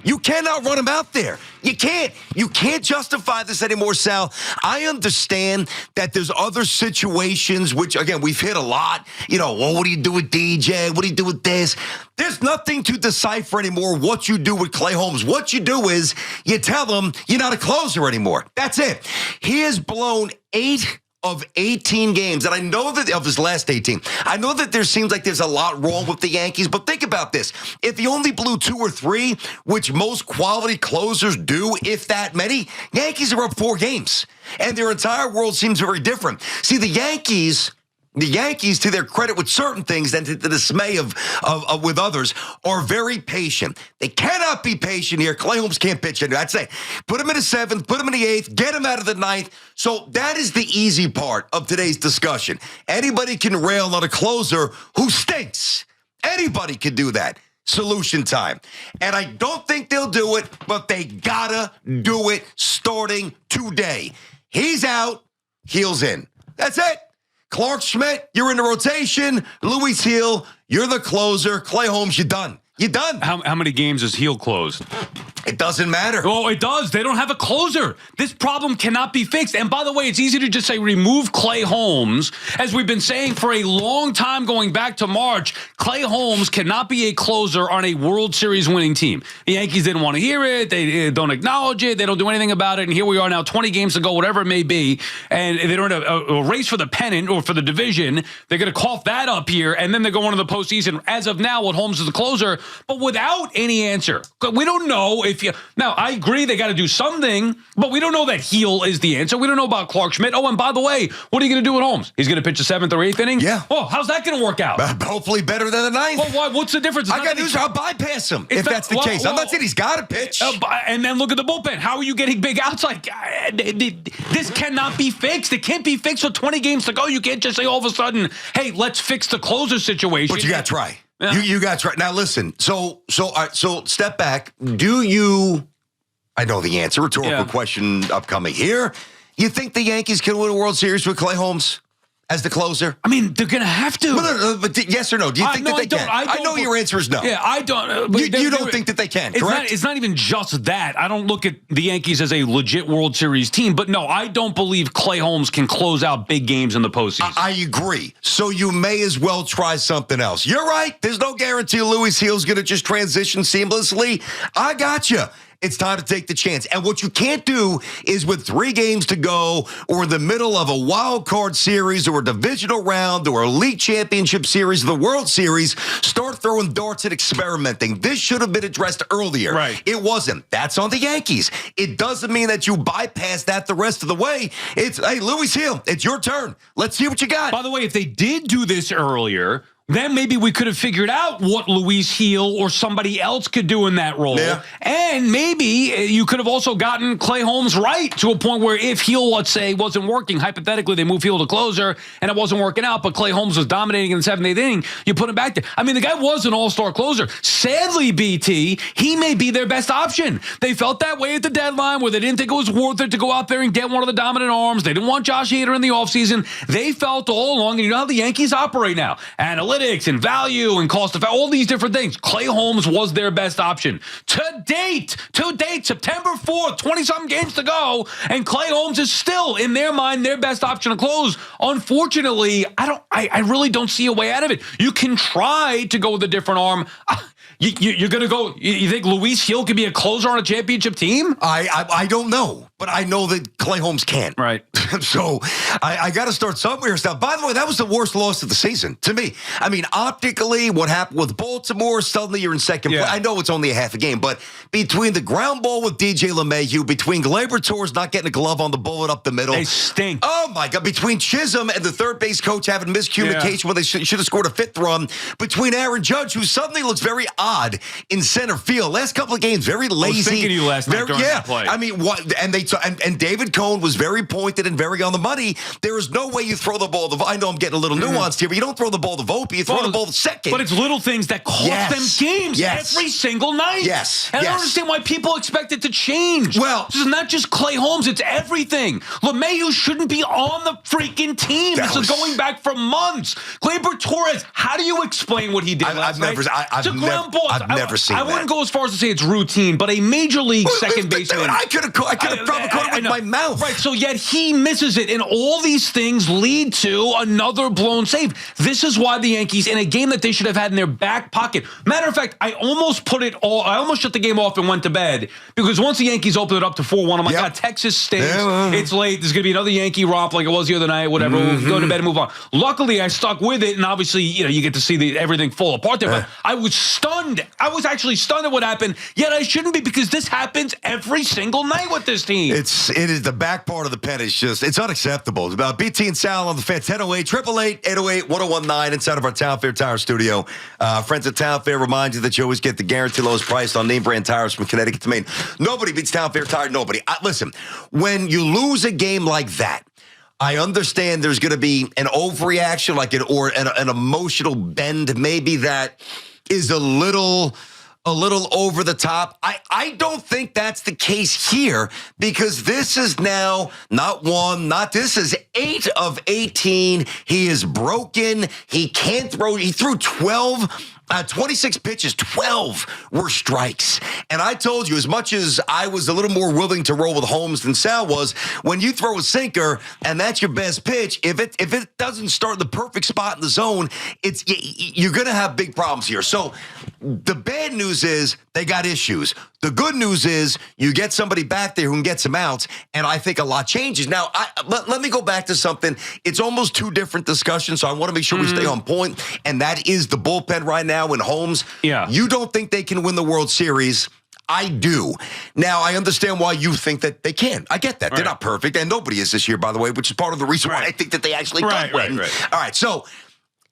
You cannot run him out there. You can't. You can't justify this anymore, Sal. I understand that there's other situations, which, again, we've hit a lot. Well, what do you do with DJ? What do you do with this? There's nothing to decipher anymore what you do with Clay Holmes. What you do is you tell him you're not a closer anymore. That's it. He has blown 8 of 18 games, and I know that of his last 18, I know that there seems like there's a lot wrong with the Yankees, but think about this. If he only blew 2 or 3, which most quality closers do, if that many, Yankees are up 4 games, and their entire world seems very different. See, the Yankees, to their credit with certain things and to the dismay of with others, are very patient. They cannot be patient here. Clay Holmes can't pitch anymore. I'd say put him in the 7th, put him in the 8th, get him out of the 9th. So that is the easy part of today's discussion. Anybody can rail on a closer who stinks. Anybody can do that. Solution time. And I don't think they'll do it, but they gotta do it starting today. He's out, Heel's in. That's it. Clark Schmidt, you're in the rotation. Luis Heel, you're the closer. Clay Holmes, you're done. You're done. How many games is Heel closed? It doesn't matter. Oh, it does. They don't have a closer. This problem cannot be fixed. And by the way, it's easy to just say remove Clay Holmes. As we've been saying for a long time going back to March, Clay Holmes cannot be a closer on a World Series winning team. The Yankees didn't want to hear it. They don't acknowledge it. They don't do anything about it. And here we are now, 20 games to go, whatever it may be. And they're in a race for the pennant or for the division. They're going to cough that up here. And then they're going into the postseason. As of now, with Holmes as the closer, but without any answer. We don't know if now, I agree they got to do something, but we don't know that Heel is the answer. We don't know about Clark Schmidt. Oh, and by the way, what are you going to do with Holmes? He's going to pitch the 7th or 8th inning? Yeah. Oh, how's that going to work out? Hopefully better than the 9th. Well, what's the difference? I got news. I'll bypass him if that's the case. I'm not saying he's got to pitch. And then look at the bullpen. How are you getting big outs? Like, this cannot be fixed. It can't be fixed with 20 games to go. You can't just say all of a sudden, hey, let's fix the closer situation. But you got to try. Yeah. You got to try. Now, listen. So step back. Do you... I know the answer. Rhetorical question upcoming here. You think the Yankees can win a World Series with Clay Holmes as the closer? I mean, they're going to have to. But yes or no? Do you think that they can? I know your answer is no. Yeah, I don't. You don't think that they can, correct? It's not even just that. I don't look at the Yankees as a legit World Series team. But no, I don't believe Clay Holmes can close out big games in the postseason. I agree. So you may as well try something else. You're right. There's no guarantee Luis Heel's going to just transition seamlessly. I got you. It's time to take the chance. And what you can't do is with 3 games to go or in the middle of a wild card series or a divisional round or a league championship series or the World Series, start throwing darts and experimenting. This should have been addressed earlier. Right. It wasn't. That's on the Yankees. It doesn't mean that you bypass that the rest of the way. It's, hey, Luis Heel, it's your turn. Let's see what you got. By the way, if they did do this earlier, then maybe we could have figured out what Luis Heel or somebody else could do in that role. Yeah. And maybe you could have also gotten Clay Holmes right to a point where if Heel, let's say, wasn't working, hypothetically, they move Heel to closer and it wasn't working out, but Clay Holmes was dominating in the 7th, 8th inning, you put him back there. I mean, the guy was an all-star closer. Sadly, BT, he may be their best option. They felt that way at the deadline where they didn't think it was worth it to go out there and get one of the dominant arms. They didn't want Josh Hader in the offseason. They felt all along, and you know how the Yankees operate now. Analytics and value and cost of all these different things. Clay Holmes was their best option. To date, September 4th, 20-something games to go, and Clay Holmes is still, in their mind, their best option to close. Unfortunately, I really don't see a way out of it. You can try to go with a different arm. You're going to go, you think Luis Heel could be a closer on a championship team? I don't know, but I know that Clay Holmes can't. Right. So I got to start somewhere. Now, by the way, that was the worst loss of the season to me. I mean, optically, what happened with Baltimore, suddenly you're in second place. I know it's only a half a game, but between the ground ball with DJ LeMahieu, between Gleyber Torres not getting a glove on the bullet up the middle. They stink. Oh, my God. Between Chisholm and the third base coach having miscommunication when they should have scored a 5th run. Between Aaron Judge, who suddenly looks very odd in center field. Last couple of games, very lazy. I was thinking of you last night during the play. I mean, what? And they So, and David Cohn was very pointed and very on the money. There is no way you throw the ball. I know I'm getting a little nuanced here, but you don't throw the ball to Volpe. You throw the ball to second. But it's little things that cost them games every single night. Yes. And I don't understand why people expect it to change. Well, this is not just Clay Holmes. It's everything. LeMahieu shouldn't be on the freaking team. This is going back for months. Gleyber Torres, how do you explain what he did last night? I've never seen that. I wouldn't go as far as to say it's routine, but a major league second baseman. I could have probably caught it with my mouth. Right, so yet he misses it, and all these things lead to another blown save. This is why the Yankees, in a game that they should have had in their back pocket. Matter of fact, I almost shut the game off and went to bed, because once the Yankees opened it up to 4-1, I'm like, God, Texas stinks. It's late. There's going to be another Yankee romp like it was the other night, whatever. We'll go to bed and move on. Luckily, I stuck with it, and obviously, you get to see everything fall apart there. But I was stunned. I was actually stunned at what happened, yet I shouldn't be, because this happens every single night with this team. It is the back part of the pen. It's unacceptable. It's about BT and Sal on the fan. 1008-888-808-1019 inside of our Town Fair Tire studio. Friends at Town Fair remind you that you always get the guaranteed lowest price on name brand tires from Connecticut to Maine. Nobody beats Town Fair Tire. Nobody. Listen, when you lose a game like that, I understand there's going to be an overreaction, or an emotional bend, maybe that is a little over the top. I don't think that's the case here, because this is now this is 8 of 18. He is broken. He can't throw. He threw 26 pitches, 12 were strikes. And I told you, as much as I was a little more willing to roll with Holmes than Sal was, when you throw a sinker and that's your best pitch, if it doesn't start in the perfect spot in the zone, you're going to have big problems here. So the bad news is they got issues. The good news is you get somebody back there who can get some outs, and I think a lot changes. Now, let me go back to something. It's almost two different discussions, so I want to make sure we stay on point, and that is the bullpen right now in Holmes. Yeah. You don't think they can win the World Series. I do. Now, I understand why you think that they can. I get that. Right. They're not perfect, and nobody is this year, by the way, which is part of the reason why I think that they actually don't win. Right. All right, so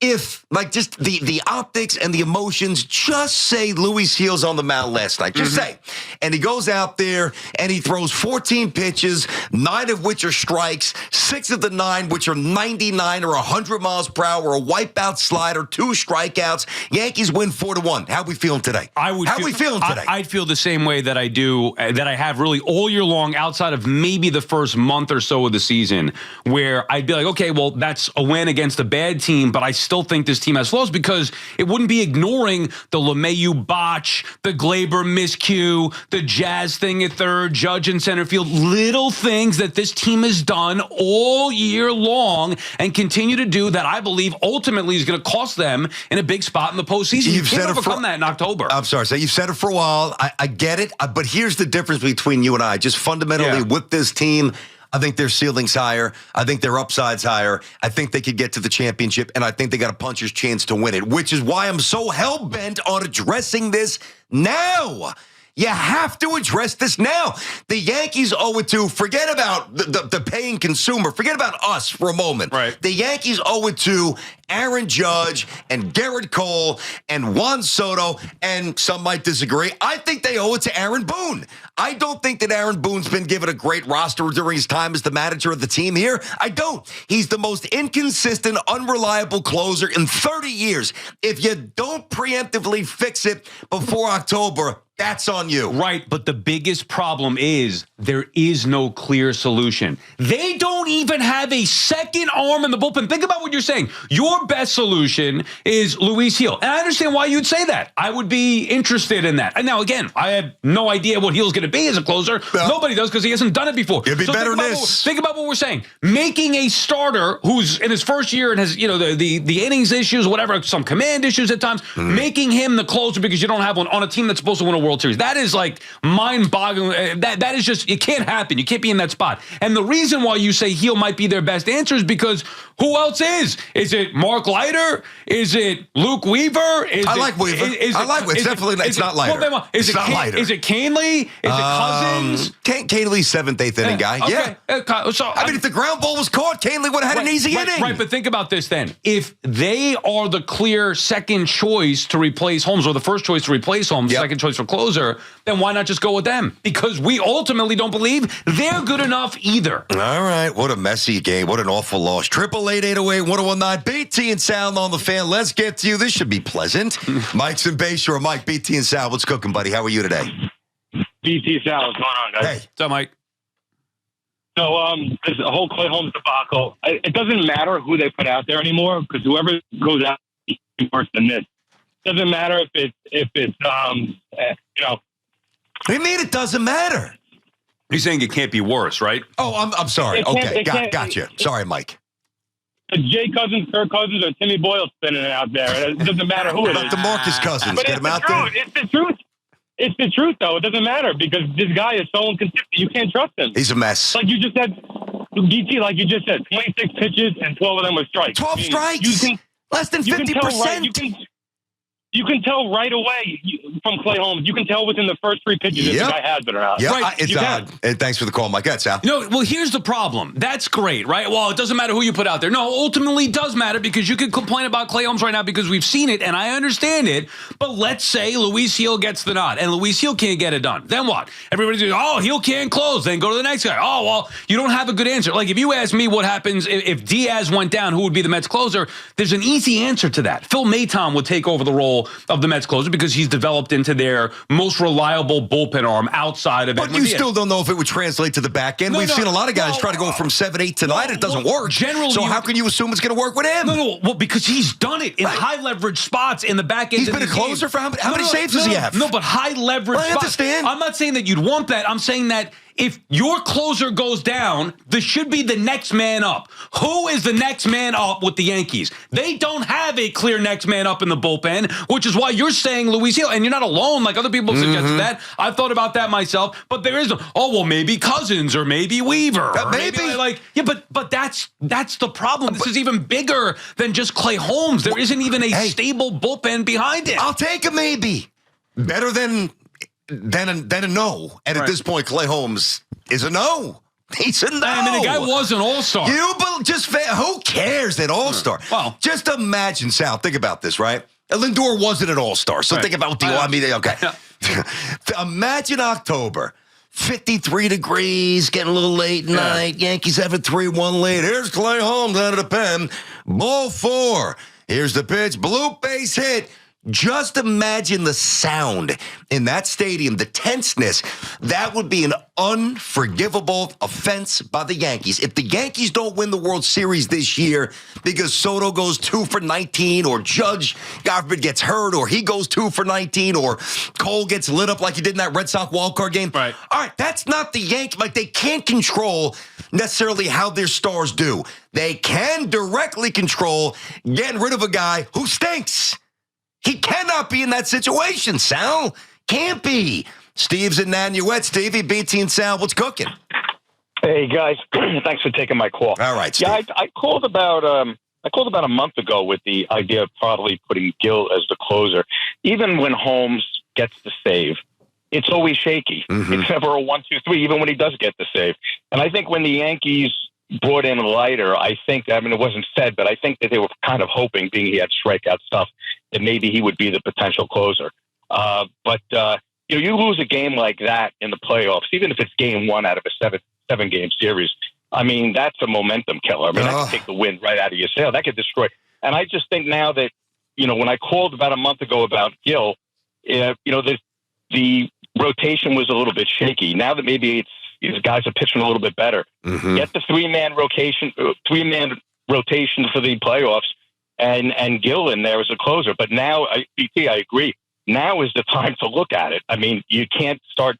if, just the optics and the emotions, just say Luis Gil's on the mound last night. Just say. And he goes out there and he throws 14 pitches, 9 of which are strikes, 6 of the 9 which are 99 or 100 miles per hour, a wipeout slider, 2 strikeouts. Yankees win 4-1. How we feeling today? We feeling today? I'd feel the same way that I do, that I have really all year long, outside of maybe the first month or so of the season, where I'd be like, okay, well, that's a win against a bad team, but I still think this team has flaws, because it wouldn't be ignoring the LeMahieu botch, the Gleyber miscue, the Jazz thing at third, Judge in center field, little things that this team has done all year long and continue to do that I believe ultimately is going to cost them in a big spot in the postseason. You can't overcome that in October. I'm sorry, so you've said it for a while. I get it, but here's the difference between you and I. Just fundamentally with this team, I think their ceiling's higher. I think their upside's higher. I think they could get to the championship, and I think they got a puncher's chance to win it, which is why I'm so hell-bent on addressing this now. You have to address this now. The Yankees owe it to, forget about the paying consumer. Forget about us for a moment. Right. The Yankees owe it to Aaron Judge and Garrett Cole and Juan Soto, and some might disagree. I think they owe it to Aaron Boone. I don't think that Aaron Boone's been given a great roster during his time as the manager of the team here. I don't. He's the most inconsistent, unreliable closer in 30 years. If you don't preemptively fix it before October, that's on you. Right, but the biggest problem is there is no clear solution. They don't even have a second arm in the bullpen. Think about what you're saying. Your best solution is Luis Gil. And I understand why you'd say that. I would be interested in that. And now, again, I have no idea what Gil's going to be as a closer. Well, nobody does, because he hasn't done it before. He'll be better than this. Think about what we're saying. Making a starter who's in his first year and has, the innings issues, whatever, some command issues at times, making him the closer because you don't have one on a team that's supposed to win a World Series. That is like mind-boggling. That is just, it can't happen. You can't be in that spot. And the reason why you say Gil might be their best answer is because who else is? Is it Mark Leiter? Is it Luke Weaver? I like Weaver. It's definitely it's not Leiter. Is it Canely? Is it Cousins? Canely's 7th, 8th inning guy. Okay. Yeah. So I mean, if the ground ball was caught, Canely would have had an easy inning. Right, but think about this then. If they are the clear second choice to replace Holmes, or the first choice to replace Holmes, second choice for closer, then why not just go with them? Because we ultimately don't believe they're good enough either. All right, what a messy game. What an awful loss. 888-808-1019. BT and Sal on the Fan. Let's get to you. This should be pleasant. Mike's in Bayshore. Mike, BT and Sal, what's cooking, buddy? How are you today? BT Sal, what's going on, guys? Hey. What's up, Mike? So, this whole Clay Holmes debacle, it doesn't matter who they put out there anymore because whoever goes out is worse than this. Doesn't matter if it's you know. What do you mean it doesn't matter? You're saying it can't be worse, right? Oh, I'm sorry. Okay, gotcha. Sorry, Mike. Jay Cousins, Kirk Cousins, or Timmy Boyle spinning it out there. It doesn't matter who it is. Not DeMarcus Cousins. But Get it's him the out truth. there. It's the truth. It's the truth, though. It doesn't matter because this guy is so inconsistent. You can't trust him. He's a mess. Like you just said, BT, like you just said, 26 pitches and 12 of them were strikes. 12 strikes? Less than 50%. You can tell right away from Clay Holmes. You can tell within the first 3 pitches if the guy has been around. Yeah, Right. it's odd. And thanks for the call, Mike. That's Sal. Well, here's the problem. That's great, right? Well, it doesn't matter who you put out there. No, ultimately it does matter because you could complain about Clay Holmes right now because we've seen it, and I understand it. But let's say Luis Gil gets the nod, and Luis Gil can't get it done. Then what? Everybody's going, oh, Gil can't close. Then go to the next guy. Oh, well, you don't have a good answer. Like, if you ask me what happens if Diaz went down, who would be the Mets closer, there's an easy answer to that. Phil Maton would take over the role of the Mets closer because he's developed into their most reliable bullpen arm outside of But Edwin you Diaz. still don't know if it would translate to the back end. We've seen a lot of guys try to go from 7-8 to 9. It doesn't work. Generally, so how can you assume it's going to work with him? Well, because he's done it in high leverage spots in the back end. He's been a closer for how many saves does he have? No, but high leverage spots. I understand. I'm not saying that you'd want that. I'm saying that if your closer goes down, there should be the next man up. Who is the next man up with the Yankees? They don't have a clear next man up in the bullpen, which is why you're saying Luis Gil, and you're not alone. Like other people suggested that. I've thought about that myself, but there is maybe Cousins or maybe Weaver. Or maybe. But that's the problem. This is even bigger than just Clay Holmes. There isn't even a stable bullpen behind it. I'll take a maybe. Better than a no. And at this point, Clay Holmes is a no. He's a no. I mean, the guy was an all-star. Who cares at all-star? Well, just imagine, Sal, think about this, right? Lindor wasn't an all-star, so think about okay. Imagine October. 53 degrees, getting a little late night. Yankees have a 3-1 lead. Here's Clay Holmes out of the pen. Ball 4. Here's the pitch. Blue base hit. Just imagine the sound in that stadium, the tenseness. That would be an unforgivable offense by the Yankees. If the Yankees don't win the World Series this year because Soto goes 2 for 19 or Judge, God forbid, gets hurt or he goes 2 for 19 or Cole gets lit up like he did in that Red Sox wildcard game. Right. All right, that's not the Yankees. Like, they can't control necessarily how their stars do. They can directly control getting rid of a guy who stinks. He cannot be in that situation, Sal. Can't be. Steve's in Nanuet. Stevie, BT, and Sal, what's cooking? Hey, guys. Thanks for taking my call. All right, Steve. Yeah, I called about a month ago with the idea of probably putting Gil as the closer. Even when Holmes gets the save, it's always shaky. Mm-hmm. It's never a 1-2-3, even when he does get the save. And I think when the Yankees brought in Leiter, it wasn't said, but I think that they were kind of hoping, being he had strikeout stuff, that maybe he would be the potential closer. But you lose a game like that in the playoffs, even if it's game 1 out of a seven-game series. I mean, that's a momentum killer. I mean, that could take the wind right out of your sail. That could destroy. And I just think now that, when I called about a month ago about Gil, the rotation was a little bit shaky. Now that maybe these guys are pitching a little bit better. Mm-hmm. Get the three-man rotation for the playoffs, and Gil in there as a closer. But now, BT, I agree. Now is the time to look at it. I mean, you can't start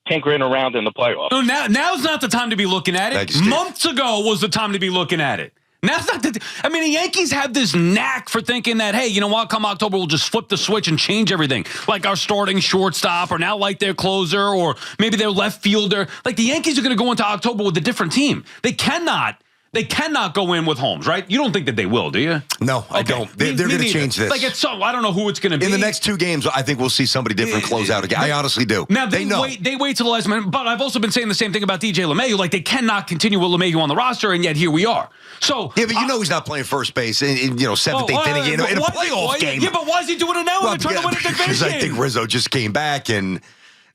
tinkering around in the playoffs. No, now's not the time to be looking at it. Months ago was the time to be looking at it. Now's not the the Yankees have this knack for thinking that, hey, you know what, come October, we'll just flip the switch and change everything. Like our starting shortstop, or now like their closer, or maybe their left fielder. Like, the Yankees are going to go into October with a different team. They cannot go in with Holmes, right? You don't think that they will, do you? No, I don't. They're going to change this. Like, I don't know who it's going to be. In the next 2 games, I think we'll see somebody different close out again. I honestly do. Now, they wait till the last minute, but I've also been saying the same thing about DJ LeMahieu. Like, they cannot continue with LeMahieu on the roster, and yet here we are. So yeah, but he's not playing first base in 7th, 8th inning in a playoff game. Yeah, but why is he doing it now when they're trying to win a division? Because I think Rizzo just came back and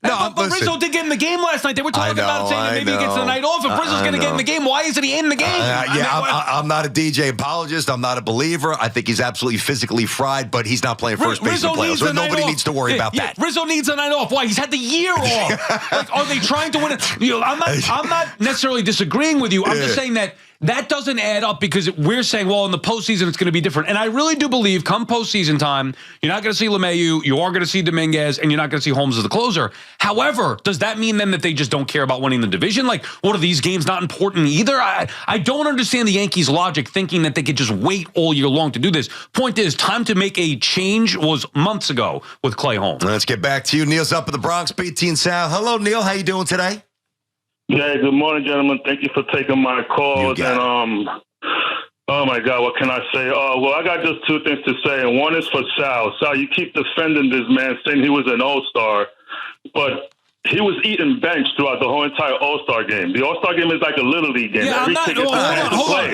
But listen. Rizzo did get in the game last night. They were talking about saying that maybe he gets the night off. If Rizzo's going to get in the game, why isn't he in the game? I'm not a DJ apologist. I'm not a believer. I think he's absolutely physically fried, but he's not playing first base in the playoffs. So nobody needs to worry about that. Rizzo needs a night off. Why? He's had the year off. Like, are they trying to win it? I'm not necessarily disagreeing with you. I'm just saying that doesn't add up because we're saying, well, in the postseason, it's going to be different. And I really do believe come postseason time, you're not going to see LeMahieu, you are going to see Dominguez, and you're not going to see Holmes as the closer. However, does that mean then that they just don't care about winning the division? Like, what are these games not important either? I don't understand the Yankees' logic thinking that they could just wait all year long to do this. Point is, time to make a change was months ago with Clay Holmes. Let's get back to you. Neil's up in the Bronx, BT and Sal. Hello, Neil. How you doing today? Yeah, good morning, gentlemen. Thank you for taking my calls. And oh my God, what can I say? Well, I got just two things to say, and one is for Sal. Sal, you keep defending this man, saying he was an All-Star, but he was eating bench throughout the whole entire All-Star game. The All-Star game is like a Little League game. Yeah,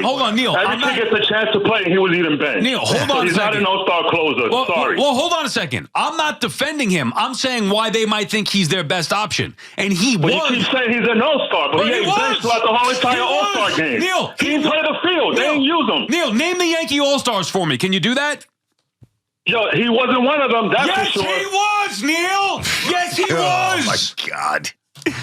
hold on, Neil. Every kid gets a chance to play, and he was eating bench. Neil, hold on a second. He's not an All-Star closer. Sorry. Well, hold on a second. I'm not defending him. I'm saying why they might think he's their best option. And he was. You keep saying he's an All-Star, but he ate bench throughout the whole entire All-Star game. Neil, he didn't play the field. They didn't use him. Neil, name the Yankee All-Stars for me. Can you do that? Yo, he wasn't one of them, that's for sure. Yes, he was, Neil. Yes, he was. Oh, my God.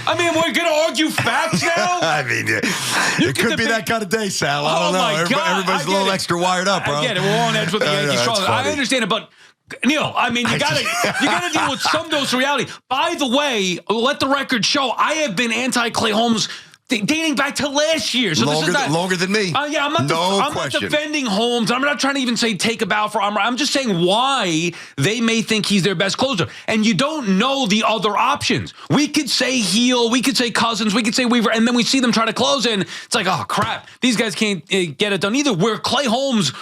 I mean, we're going to argue facts now? I mean, it could be that kind of day, Sal. I don't know. Everybody's a little extra wired up, bro. I get it. We're on edge with the Yankees. I understand it, but Neil, I mean, you gotta deal with some dose of reality. By the way, let the record show I have been anti-Clay Holmes dating back to last year. So longer than me. Yeah, I'm not defending Holmes. I'm not trying to even say take a bow for Amara. I'm just saying why they may think he's their best closer. And you don't know the other options. We could say Heel, we could say Cousins, we could say Weaver, and then we see them try to close in. It's like, oh, crap. These guys can't get it done either. Where Clay Holmes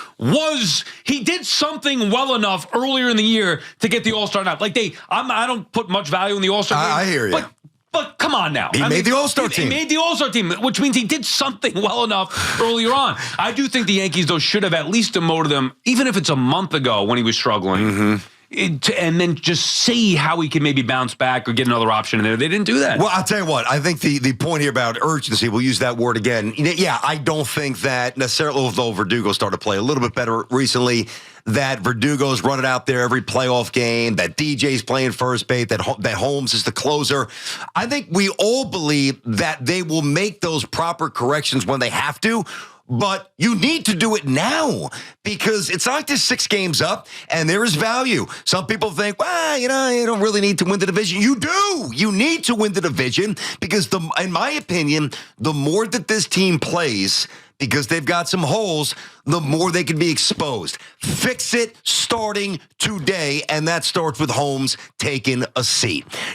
he did something well enough earlier in the year to get the All-Star nod. Like I don't put much value in the All-Star game. I hear you. But come on now. He made the All-Star team. He made the All-Star team, which means he did something well enough earlier on. I do think the Yankees, though, should have at least demoted him, even if it's a month ago when he was struggling, and then just see how he can maybe bounce back or get another option in there. They didn't do that. Well, I'll tell you what. I think the point here about urgency, we'll use that word again. Yeah, I don't think that necessarily, although Verdugo started to play a little bit better recently, that Verdugo's running out there every playoff game, that DJ's playing first base, that Holmes is the closer. I think we all believe that they will make those proper corrections when they have to, but you need to do it now because it's not like there's 6 games up and there is value. Some people think, well, you don't really need to win the division. You do. You need to win the division because, in my opinion, the more that this team plays, because they've got some holes, the more they can be exposed. Fix it starting today, and that starts with Holmes taking a seat.